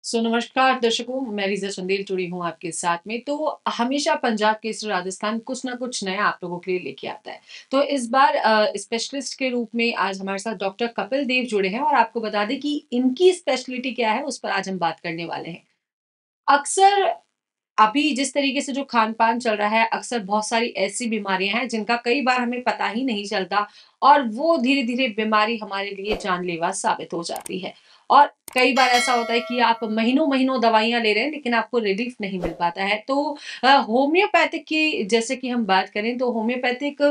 नमस्कार दर्शकों, मैं रीज़ा चंदेल जुड़ी हूँ आपके साथ में। तो हमेशा पंजाब केसरी राजस्थान कुछ ना कुछ नया आप लोगों के लिए लेके आता है। तो इस बार स्पेशलिस्ट के रूप में आज हमारे साथ डॉक्टर कपिल देव जुड़े हैं और आपको बता दें कि इनकी स्पेशलिटी क्या है, उस पर आज हम बात करने वाले हैं। अक्सर अभी जिस तरीके से जो खान-पान चल रहा है, अक्सर बहुत सारी ऐसी बीमारियाँ हैं जिनका कई बार हमें पता ही नहीं चलता और वो धीरे-धीरे बीमारी हमारे लिए जानलेवा साबित हो जाती है। और कई बार ऐसा होता है कि आप महीनों-महीनों दवाइयाँ ले रहे हैं लेकिन आपको रिलीफ नहीं मिल पाता है। तो होम्योपैथिक की जैसे कि हम बात करें तो होम्योपैथिक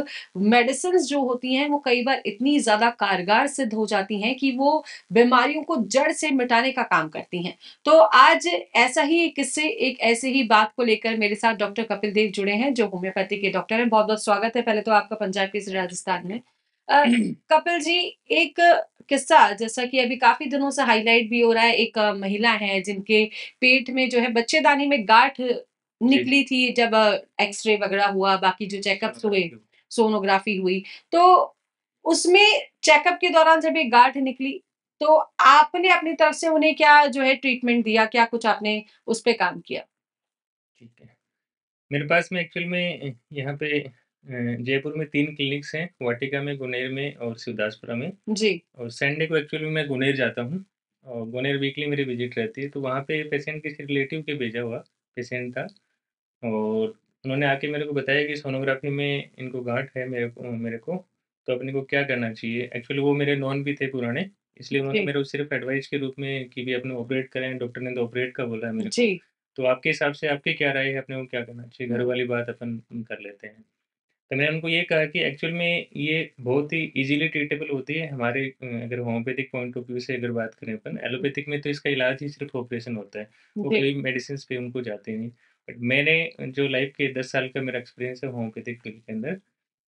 मेडिसिन्स जो होती हैं वो कई बार इतनी ज़्यादा कारगर सिद्ध हो जाती हैं कि वो बीमारियों को जड़ से मिटाने का काम करती हैं। तो आज ऐसा ही एक किस्से एक ऐसे ही बात को लेकर मेरे साथ डॉक्टर कपिल देव जुड़े हैं जो होम्योपैथी के डॉक्टर हैं। बहुत-बहुत स्वागत है पहले तो आपका पंजाब केसरी राजस्थान में। कपिल जी, एक किस्सा जैसा कि अभी काफ़ी दिनों से हाइलाइट भी हो रहा है, एक महिला है जिनके पेट में जो है बच्चेदानी में गाँठ जी, जी। निकली थी जब एक्स-रे वगैरह हुआ, बाकी जो चेकअप्स हुए, सोनोग्राफ़ी। सोनोग्राफी हुई। तो उसमें चेकअप के दौरान जब ये गाँठ निकली, तो आपने अपनी तरफ से उन्हें क्या जो है ट्रीटमेंट दिया? क्या कुछ आपने उस पे काम किया? ठीक है। मेरे पास में एक्चुअल में यहाँ पे जयपुर में 3 क्लिनिक्स हैं, वाटिका में, गुनेर में और शिवदासपुरा में। जी, और संडे को एक्चुअली मैं गुनेर जाता हूँ और गुनेर वीकली मेरी विज़िट रहती है, तो वहाँ पे पेशेंट किसी रिलेटिव के भेजा हुआ पेशेंट था और उन्होंने आके मेरे को बताया कि सोनोग्राफ़ी में इनको गाँठ है मेरे को, तो अपने को क्या करना चाहिए? एक्चुअली वो मेरे नॉन भी थे पुराने, इसलिए उन्होंने जी, मेरे को सिर्फ़ एडवाइस के रूप में कि भी अपने ऑपरेट करें, डॉक्टर ने तो ऑपरेट का बोला है मेरे को। जी। तो आपके हिसाब से आपकी क्या राय है, अपने को क्या करना चाहिए? घर वाली बात अपन कर लेते हैं। तो मैंने उनको ये कहा कि एक्चुअल में ये बहुत ही ईज़िली ट्रीटेबल होती है हमारे अगर होम्योपैथिक पॉइंट ऑफ व्यू से अगर बात करें अपन, एलोपैथिक में तो इसका इलाज ही सिर्फ़ ऑपरेशन होता है, वो जी, कोई मेडिसिन्स पे उनको जाते नहीं। बट मैंने जो लाइफ़ के 10 साल का मेरा एक्सपीरियंस है होम्योपैथिक फील्ड के अंदर,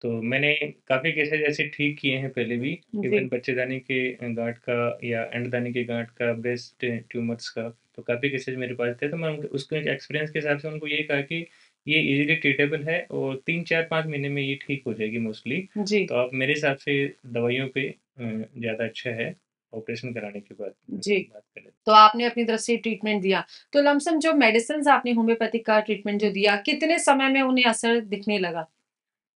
तो मैंने काफ़ी केसेज़ ऐसे ठीक किए हैं पहले भी, इवन जी, बच्चेदानी के गाँठ का या अंडदानी के गाँठ का, ब्रेस्ट ट्यूमर्स का, तो काफ़ी केसेज़ मेरे पास थे। तो मैं उनके उसके एक्सपीरियंस के हिसाब से उनको ये कहा कि ये ईज़िली ट्रीटेबल है और 3, 4, 5 महीने में ये ठीक हो जाएगी मोस्टली। जी, तो आप मेरे हिसाब से दवाइयों पे ज़्यादा अच्छा है, ऑपरेशन कराने के बाद जी। बात करें। तो आपने अपनी तरफ से ट्रीटमेंट दिया। तो लमसम जो मेडिसिन्स आपने होम्योपैथिक का ट्रीटमेंट जो दिया, कितने समय में उन्हें असर दिखने लगा?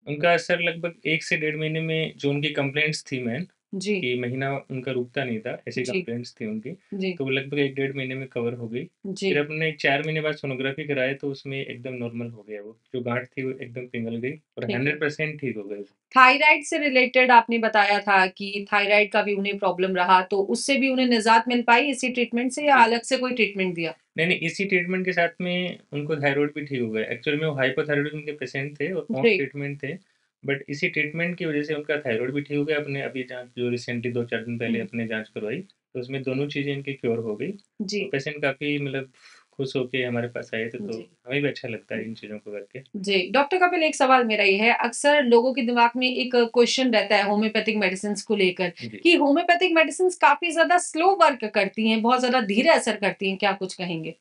उनका असर लगभग 1 से डेढ़ महीने में जो उनकी कंप्लेंट्स थी मेन, जी, कि महीना उनका रुकता नहीं था, ऐसी जी, कंप्लेंट्स थी उनकी, जी, तो वो लगभग 1 डेढ़ महीने में कवर हो गई। फिर जी। हमने 4 महीने बाद सोनोग्राफी कराई तो उसमें एकदम नॉर्मल हो गया वो, जो गाँठ थी वो एकदम पिघल गई और ठीक है। 100% ठीक हो गए वो। थायराइड से रिलेटेड आपने बताया था कि थायराइड का भी उन्हें प्रॉब्लम रहा, तो उससे भी उन्हें निजात मिल पाई इसी ट्रीटमेंट से या जी। अलग से कोई ट्रीटमेंट दिया? नहीं, नहीं, इसी ट्रीटमेंट के साथ में उनको थायरॉइड भी ठीक हो गया। एक्चुअल में वो हाइपोथायरॉइडिज़्म के पेशेंट थे और होम जी, ट्रीटमेंट थे। बट इसी ट्रीटमेंट की वज़ह से उनका थायरॉइड भी ठीक हो गया। अपने अभी जाँच जो रिसेंटली 2-4 दिन पहले हुँ, अपने जाँच करवाई, तो उसमें दोनों चीज़ें इनकी क्योर हो गई। तो जी, पेशेंट काफ़ी मतलब खुश होके हमारे पास आए थे, तो जी। हमें भी अच्छा लगता है इन चीज़ों को करके। जी, डॉक्टर कपिल एक सवाल मेरा ये है, अक्सर लोगों के दिमाग में एक क्वेश्चन रहता है होम्योपैथिक मेडिसिन्स को लेकर जी। कि होम्योपैथिक मेडिसिन्स काफ़ी ज़्यादा स्लो वर्क करती हैं, बहुत ज़्यादा धीरे असर करती हैं, क्या कुछ कहेंगे?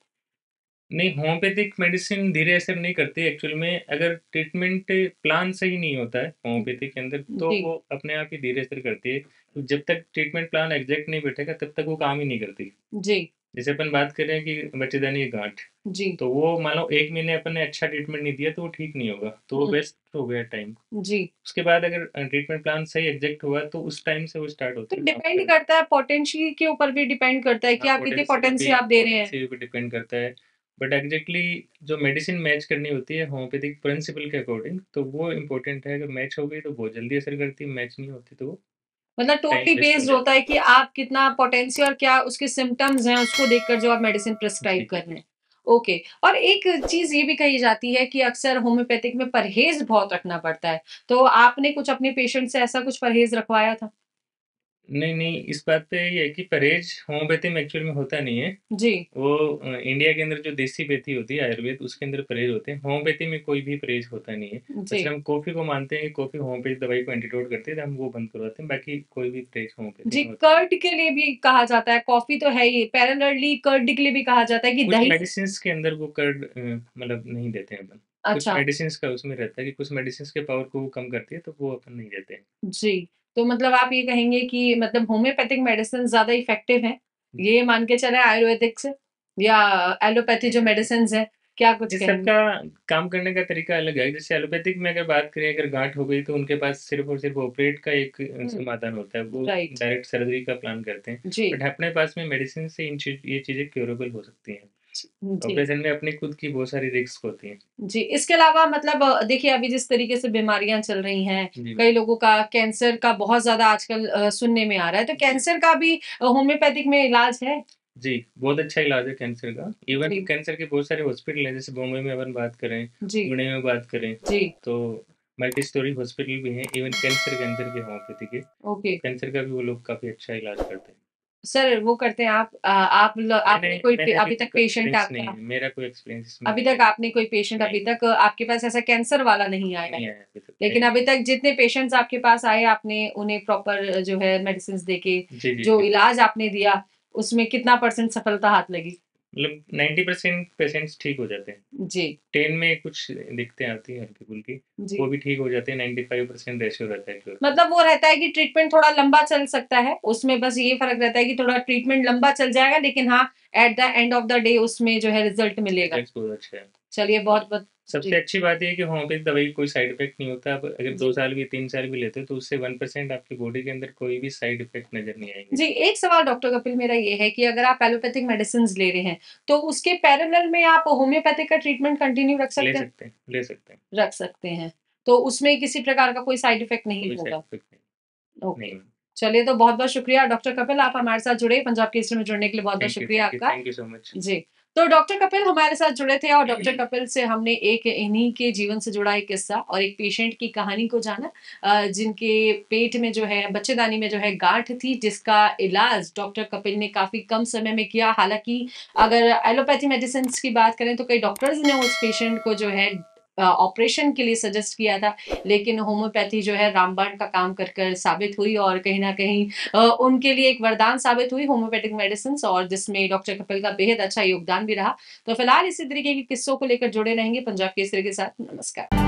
नहीं, होम्योपैथिक मेडिसिन धीरे असर नहीं करती एक्चुअल में, अगर ट्रीटमेंट प्लान सही नहीं होता है होम्योपैथिक के अंदर, तो जी, वो अपने आप ही धीरे असर करती है। तो जब तक ट्रीटमेंट प्लान एग्ज़ैक्ट नहीं बैठेगा, तब तक वो काम ही नहीं करती। जी, जैसे अपन बात कर रहे हैं कि बच्चेदानी की गाँठ, जी, तो वो मान लो 1 महीने अपन ने अच्छा ट्रीटमेंट नहीं दिया, तो वो ठीक नहीं होगा, तो वो हुँ, वेस्ट हो गया टाइम। जी। उसके बाद अगर ट्रीटमेंट प्लान सही एग्ज़ैक्ट हुआ, तो उस टाइम से वो स्टार्ट तो होती है काम डिपेंड करना। करता है पोटेंशियल के ऊपर भी डिपेंड करता है कि हाँ, आप कितनी पोटेंसी आप दे रहे हैं। पोटेंसी पे डिपेंड करता है। बट एग्ज़ैक्टली जो मेडिसिन मैच करनी होती है होम्योपैथिक प्रिंसिपल के अकॉर्डिंग, तो वो इम्पोर्टेंट है। अगर मैच हो गई तो बहुत जल्दी असर करती है, मैच नहीं होती तो वो मतलब टाइम टोटली वेस्ट हो बेस्ड होता जाता है कि आप कितना पोटेंसी और क्या उसके सिम्पटम्स हैं, उसको देखकर जो आप मेडिसिन है। प्रिस्क्राइब जी। कर रहे हैं। ओके। और एक चीज़ ये भी कही जाती है कि अक्सर होम्योपैथिक में परहेज़ बहुत रखना पड़ता है। तो आपने कुछ अपने पेशेंट से ऐसा कुछ परहेज़ रखवाया था? नहीं, नहीं, इस बात पे ये है कि परहेज़ होम्योपैथी में एक्चुअल में होता नहीं है। जी, वो इंडिया के अंदर जो देसी विधि होती है आयुर्वेद, उसके अंदर परहेज़ होते हैं। होम्योपैथी में कोई भी परहेज़ होता नहीं है। जी। अच्छा, हम कॉफ़ी को मानते हैं कि कॉफ़ी होम्योपैथिक दवाई को एंटीडोट करती है, तो हम वो बंद करवाते हैं, बाकी कोई भी परहेज़ होम्योपैथिक जी, में होता नहीं है। कर्ड के लिए भी कहा जाता है, कॉफ़ी तो है ही, पैरेलली कर्ड के लिए भी कहा जाता है कि कुछ दही से मेडिसिन्स के अंदर वो कर्ड मतलब नहीं देते हैं अपन। कुछ अच्छा, मेडिसिन्स का उसमें रहता है कि कुछ मेडिसिन्स के पावर को वो कम करती है, तो वो अपन नहीं देते हैं। जी। तो मतलब आप ये कहेंगे कि मतलब होम्योपैथिक मेडिसिन ज़्यादा इफ़ेक्टिव हैं, जी। ये मान के चलें आयुर्वेदिक से? या एलोपैथी जो मेडिसिन है, क्या कुछ ये कहेंगे? सबका काम करने का तरीका अलग है। जैसे एलोपैथिक में अगर बात करें, अगर गांठ हो गई तो उनके पास सिर्फ और सिर्फ ऑपरेट का एक समाधान होता है, वो राइट। डायरेक्ट सर्जरी का प्लान करते हैं। जी। बट अपने पास में मेडिसिन से ये चीज़ें क्योरेबल हो सकती हैं। जी। ऑपरेशन में अपनी खुद की बहुत सारी रिस्क होती हैं। जी, इसके अलावा मतलब देखिए अभी जिस तरीके से बीमारियाँ चल रही हैं, जी कई लोगों का कैंसर का बहुत ज़्यादा आजकल सुनने में आ रहा है, तो जी कैंसर का भी होम्योपैथिक में इलाज है? जी, बहुत अच्छा इलाज है कैंसर का। इवन जी। कैंसर के बहुत सारे हॉस्पिटल हैं, जैसे बॉम्बे में अपन बात करें, जी। पुणे में बात करें, जी। तो मल्टी स्टोरी हॉस्पिटल भी हैं। इवन कैंसर के होम्योपैथी के, ओके। तो कैंसर का भी वो लोग काफ़ी अच्छा इलाज करते हैं। सर वो करते हैं आप मैंने आपने कोई मैंने अभी अभी तक तक पेशेंट एक्सपीरियंस नहीं आपका है, मेरा कोई एक्सपीरियंस इसमें अभी नहीं तक है। आपने कोई पेशेंट नहीं, अभी तक आपके पास ऐसा कैंसर वाला नहीं आया नहीं है। आया अभी तक, लेकिन नहीं। अभी तक जितने पेशेंट्स आपके पास आए आपने उन्हें प्रॉपर जो है मेडिसिन देके जी, जी, जो जी। इलाज आपने दिया उसमें कितना परसेंट सफलता हाथ लगी? मतलब 90% पेशेंट्स ठीक हो जाते हैं। जी। 10 में कुछ दिक्कतें आती हैं हल्की-फुल्की, जी। वो भी ठीक हो जाते हैं। 95% रेशियो रहता है क्योर का। मतलब वो रहता है कि ट्रीटमेंट थोड़ा लंबा चल सकता है, उसमें बस ये फ़र्क रहता है कि थोड़ा ट्रीटमेंट लंबा चल जाएगा लेकिन हाँ, at the end of the day उसमें जो है रिज़ल्ट मिलेगा। रिजल्ट्स बहुत अच्छे हैं। चलिए और बहुत-बहुत सबसे जी। अच्छी बात ये है कि होम्योपैथिक दवाई कोई साइड इफ़ेक्ट नहीं होता। आप अगर 2 जी। साल भी 3 साल भी लेते हो तो उससे 1% आपकी बॉडी के अंदर कोई भी साइड इफ़ेक्ट नज़र नहीं आएँगे। जी, एक सवाल डॉक्टर कपिल मेरा ये है कि अगर आप एलोपैथिक मेडिसिन्स ले रहे हैं, तो उसके पैरेलल में आप होम्योपैथिक का ट्रीटमेंट कंटिन्यू रख ले सकते हैं? सकते हैं, ले सकते हैं। रख सकते हैं। तो उसमें किसी प्रकार का कोई साइड इफ़ेक्ट नहीं कोई साइड होगा? इफ़ेक्ट नहीं, ओके। नहीं। चलिए तो बहुत-बहुत शुक्रिया डॉक्टर कपिल आप हमारे साथ जुड़े, पंजाब केसरी में जुड़ने के लिए बहुत-बहुत शुक्रिया आपका। Thank you so much. जी। तो डॉक्टर कपिल हमारे साथ जुड़े थे और डॉक्टर कपिल से हमने एक इन्हीं के जीवन से जुड़ा एक किस्सा और एक पेशेंट की कहानी को जाना जिनके पेट में जो है बच्चेदानी में जो है गाँठ थी जिसका इलाज डॉक्टर कपिल ने काफ़ी कम समय में किया। हालाँकि अगर एलोपैथी मेडिसिन्स की बात करें तो कई डॉक्टर्स ने उस पेशेंट को जो है ऑपरेशन के लिए सजेस्ट किया था। लेकिन होम्योपैथी जो है रामबाण का काम कर साबित हुई और कहीं न कहीं उनके लिए एक वरदान साबित हुई होम्योपैथिक मेडिसिन्स और जिसमें डॉक्टर कपिल का बेहद अच्छा योगदान भी रहा। तो फिलहाल इसी तरीके के किस्सों को लेकर जुड़े रहेंगे पंजाब केसरी के साथ। नमस्कार।